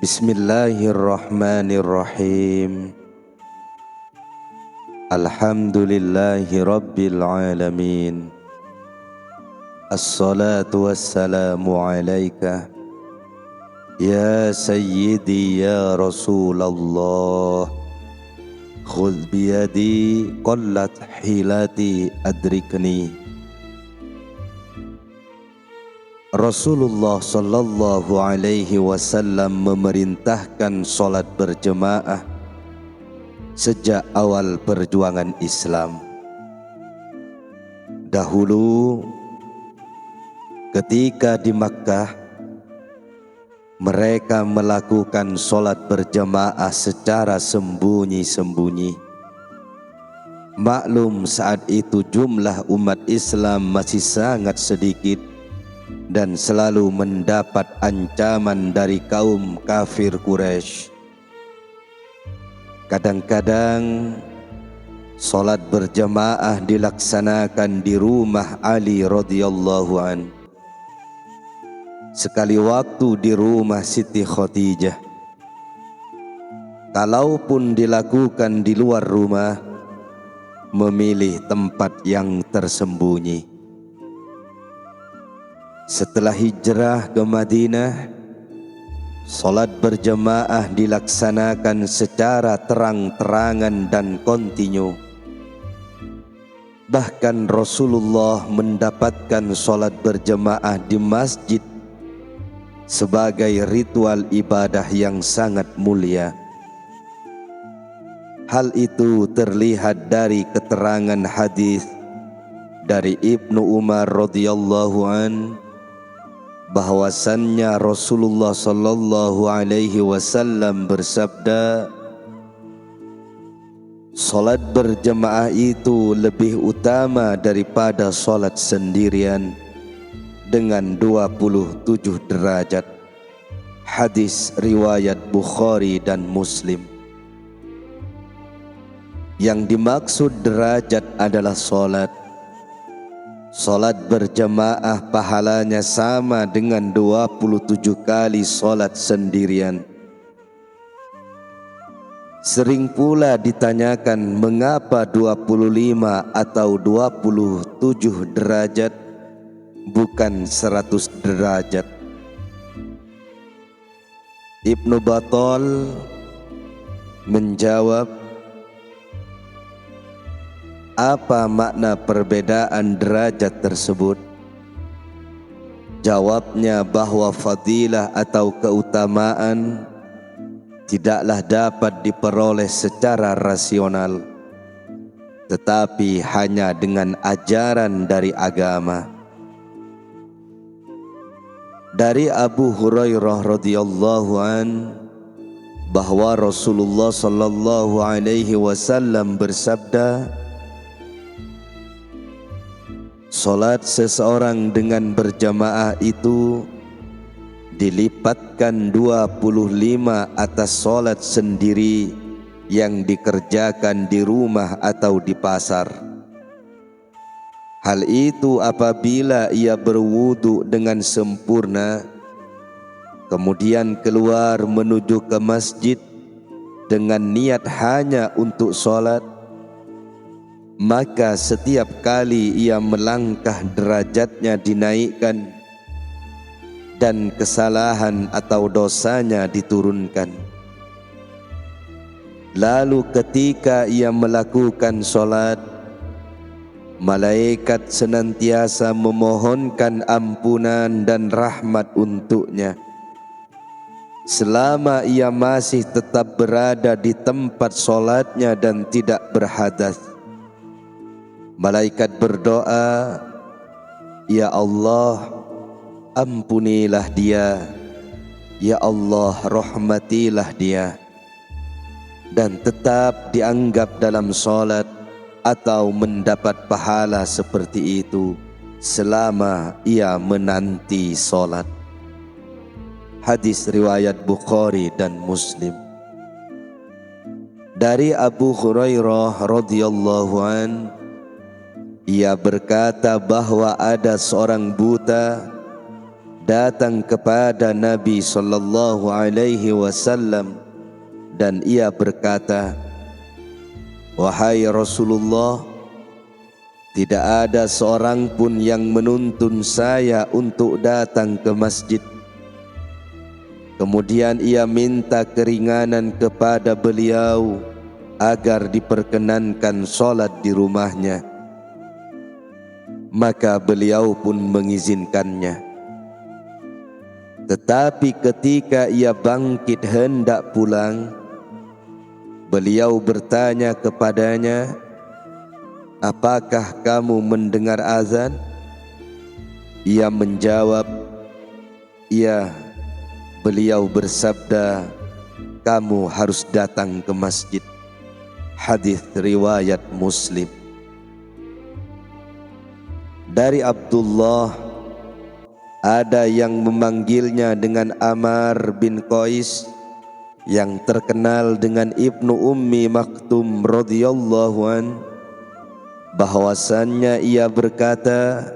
Bismillahirrahmanirrahim. Alhamdulillahi rabbil alamin. Assalatu wassalamu alaika ya sayyidi ya Rasulullah. Khudh biyadi qallat hilati adrikni. Rasulullah sallallahu alaihi wasallam memerintahkan salat berjemaah sejak awal perjuangan Islam. Dahulu ketika di Makkah mereka melakukan salat berjemaah secara sembunyi-sembunyi. Maklum saat itu jumlah umat Islam masih sangat sedikit dan selalu mendapat ancaman dari kaum kafir Quraisy. Kadang-kadang salat berjamaah dilaksanakan di rumah Ali radhiyallahu an. Sekali waktu di rumah Siti Khadijah. Kalaupun dilakukan di luar rumah, memilih tempat yang tersembunyi. Setelah hijrah ke Madinah, salat berjemaah dilaksanakan secara terang-terangan dan kontinu. Bahkan Rasulullah mendapatkan salat berjemaah di masjid sebagai ritual ibadah yang sangat mulia. Hal itu terlihat dari keterangan hadis dari Ibnu Umar radhiyallahu an, bahwasannya Rasulullah sallallahu alaihi wasallam bersabda, salat berjemaah itu lebih utama daripada salat sendirian dengan 27 derajat. Hadis riwayat Bukhari dan Muslim. Yang dimaksud derajat adalah salat. Salat berjamaah pahalanya sama dengan 27 kali salat sendirian. Sering pula ditanyakan mengapa 25 atau 27 derajat bukan 100 derajat. Ibnu Battal menjawab, apa makna perbedaan derajat tersebut? Jawabnya bahwa fadilah atau keutamaan tidaklah dapat diperoleh secara rasional, tetapi hanya dengan ajaran dari agama. Dari Abu Hurairah radhiyallahu an, bahwa Rasulullah sallallahu alaihi wasallam bersabda, salat seseorang dengan berjamaah itu dilipatkan 25 atas salat sendiri yang dikerjakan di rumah atau di pasar. Hal itu apabila ia berwudu dengan sempurna, kemudian keluar menuju ke masjid dengan niat hanya untuk salat, maka setiap kali ia melangkah derajatnya dinaikkan dan kesalahan atau dosanya diturunkan. Lalu ketika ia melakukan salat, malaikat senantiasa memohonkan ampunan dan rahmat untuknya selama ia masih tetap berada di tempat salatnya dan tidak berhadas. Malaikat berdoa, ya Allah, ampunilah dia, ya Allah, rahmatilah dia, dan tetap dianggap dalam salat atau mendapat pahala seperti itu selama ia menanti salat. Hadis riwayat Bukhari dan Muslim. Dari Abu Hurairah radhiyallahu an, ia berkata bahwa ada seorang buta datang kepada Nabi sallallahu alaihi wasallam dan ia berkata, "Wahai Rasulullah, tidak ada seorang pun yang menuntun saya untuk datang ke masjid." Kemudian ia minta keringanan kepada beliau agar diperkenankan sholat di rumahnya. Maka beliau pun mengizinkannya. Tetapi ketika ia bangkit hendak pulang, beliau bertanya kepadanya, "Apakah kamu mendengar azan?" Ia menjawab, "Iya." Beliau bersabda, "Kamu harus datang ke masjid." Hadis riwayat Muslim. Dari Abdullah, ada yang memanggilnya dengan Amar bin Qais, yang terkenal dengan Ibnu Ummi Maktum radhiyallahu an, bahwasannya ia berkata,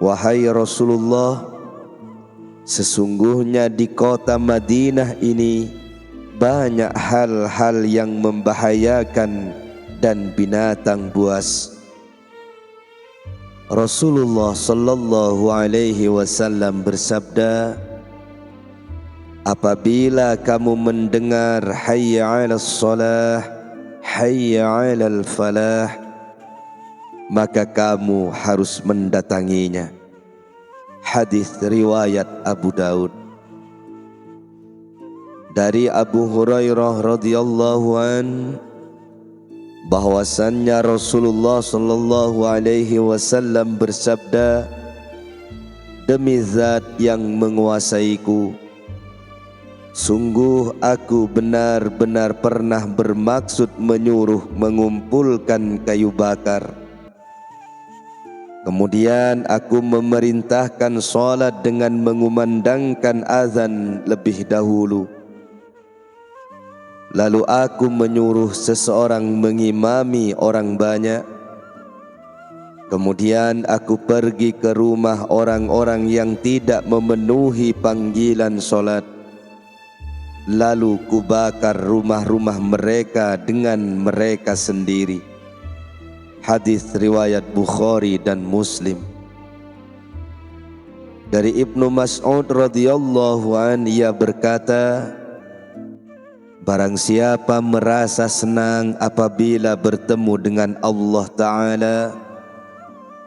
"Wahai Rasulullah, sesungguhnya di kota Madinah ini banyak hal-hal yang membahayakan dan binatang buas." Rasulullah sallallahu alaihi wasallam bersabda, "Apabila kamu mendengar hayya 'alas shalah, hayya 'alal falah, maka kamu harus mendatanginya." Hadis riwayat Abu Daud. Dari Abu Hurairah radhiyallahu an, bahwasannya Rasulullah sallallahu alaihi wasallam bersabda, "Demi zat yang menguasaiku, sungguh aku benar-benar pernah bermaksud menyuruh mengumpulkan kayu bakar. Kemudian aku memerintahkan salat dengan mengumandangkan azan lebih dahulu. Lalu aku menyuruh seseorang mengimami orang banyak. Kemudian aku pergi ke rumah orang-orang yang tidak memenuhi panggilan salat. Lalu kubakar rumah-rumah mereka dengan mereka sendiri." Hadis riwayat Bukhari dan Muslim. Dari Ibnu Mas'ud radhiyallahu an, ia berkata, "Barang siapa merasa senang apabila bertemu dengan Allah Ta'ala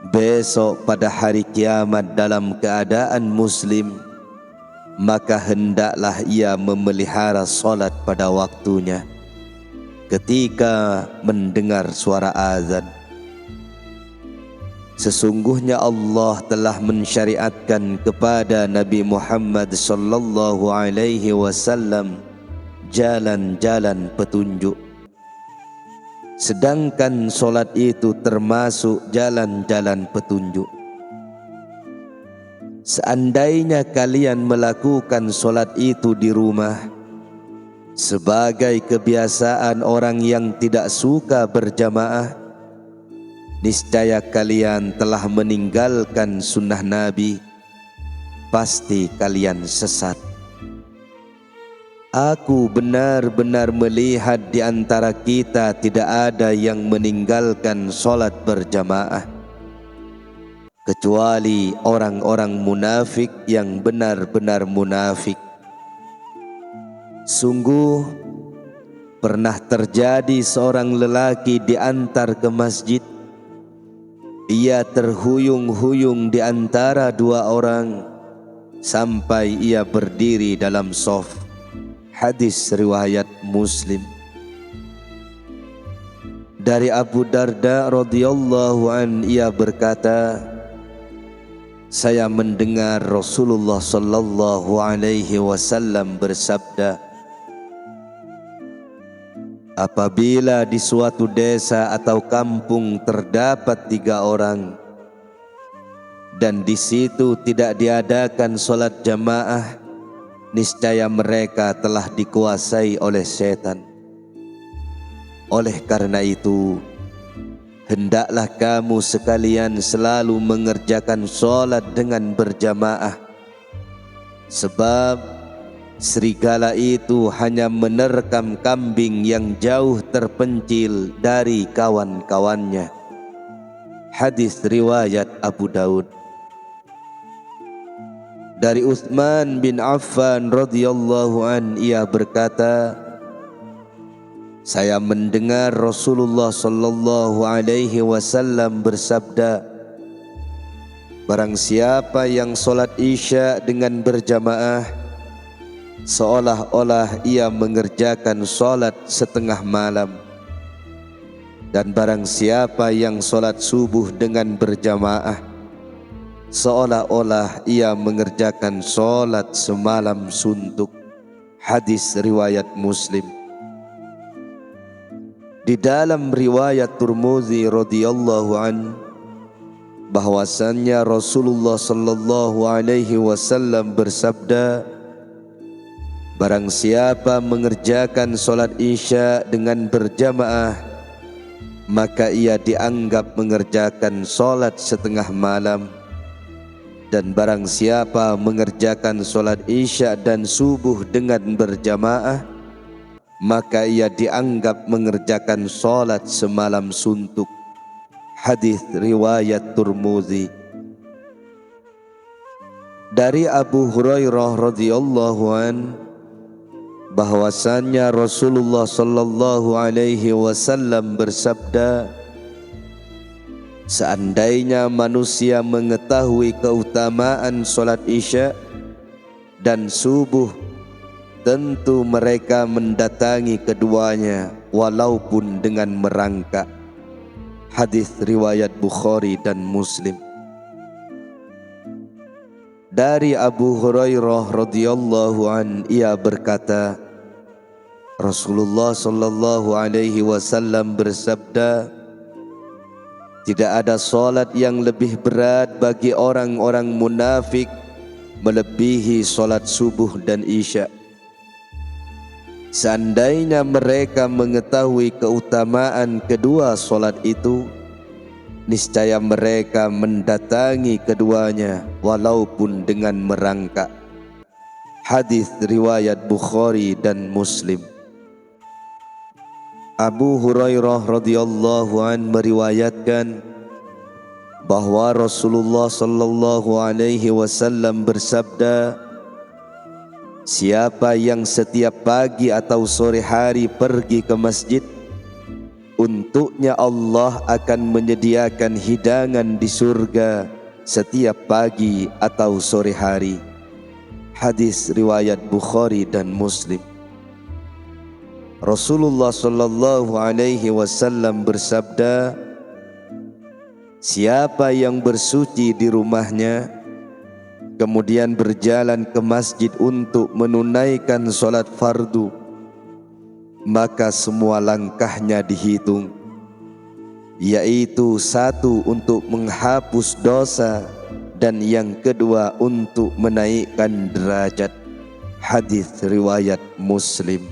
besok pada hari kiamat dalam keadaan muslim, maka hendaklah ia memelihara salat pada waktunya ketika mendengar suara azan. Sesungguhnya Allah telah mensyariatkan kepada Nabi Muhammad sallallahu alaihi wasallam jalan-jalan petunjuk. Sedangkan solat itu termasuk jalan-jalan petunjuk. Seandainya kalian melakukan solat itu di rumah sebagai kebiasaan orang yang tidak suka berjamaah, niscaya kalian telah meninggalkan sunnah Nabi, pasti kalian sesat. Aku benar-benar melihat di antara kita tidak ada yang meninggalkan solat berjamaah, kecuali orang-orang munafik yang benar-benar munafik. Sungguh pernah terjadi seorang lelaki diantar ke masjid. Ia terhuyung-huyung di antara dua orang sampai ia berdiri dalam shaf. Hadis riwayat Muslim. Dari Abu Darda radhiyallahu an, ia berkata, "Saya mendengar Rasulullah sallallahu alaihi wasallam bersabda, apabila di suatu desa atau kampung terdapat 3 orang dan di situ tidak diadakan solat jamaah, niscaya mereka telah dikuasai oleh setan. Oleh karena itu, hendaklah kamu sekalian selalu mengerjakan solat dengan berjamaah sebab serigala itu hanya menerkam kambing yang jauh terpencil dari kawan-kawannya. Hadis riwayat Abu Daud. Dari Utsman bin Affan radhiyallahu an, ia berkata, saya mendengar Rasulullah sallallahu alaihi wasallam bersabda, barang siapa yang solat isya dengan berjamaah, seolah-olah ia mengerjakan solat setengah malam. Dan barang siapa yang solat subuh dengan berjamaah, seolah-olah ia mengerjakan solat semalam suntuk. Hadis riwayat Muslim. Di dalam riwayat Tirmidzi radhiyallahu an, bahwasannya Rasulullah sallallahu alaihi wasallam bersabda, barang siapa mengerjakan solat isya dengan berjamaah, maka ia dianggap mengerjakan solat setengah malam. Dan barang siapa mengerjakan solat isya dan subuh dengan berjamaah, maka ia dianggap mengerjakan solat semalam suntuk. Hadis riwayat Tirmidzi. Dari Abu Hurairah radhiyallahu an, bahwasannya Rasulullah sallallahu alaihi wasallam bersabda, seandainya manusia mengetahui keutamaan solat isya dan subuh, tentu mereka mendatangi keduanya walaupun dengan merangkak. Hadis riwayat Bukhari dan Muslim. Dari Abu Hurairah radhiyallahu an, ia berkata, Rasulullah sallallahu alaihi wasallam bersabda, tidak ada solat yang lebih berat bagi orang-orang munafik melebihi solat subuh dan isya. Seandainya mereka mengetahui keutamaan kedua solat itu, niscaya mereka mendatangi keduanya walaupun dengan merangkak. Hadis riwayat Bukhari dan Muslim. Abu Hurairah radhiyallahu an meriwayatkan bahwa Rasulullah sallallahu alaihi wasallam bersabda, siapa yang setiap pagi atau sore hari pergi ke masjid, untuknya Allah akan menyediakan hidangan di surga setiap pagi atau sore hari. Hadis riwayat Bukhari dan Muslim. Rasulullah sallallahu alaihi wasallam bersabda, siapa yang bersuci di rumahnya kemudian berjalan ke masjid untuk menunaikan solat fardu, maka semua langkahnya dihitung, yaitu satu untuk menghapus dosa dan yang kedua untuk menaikkan derajat. Hadis riwayat Muslim.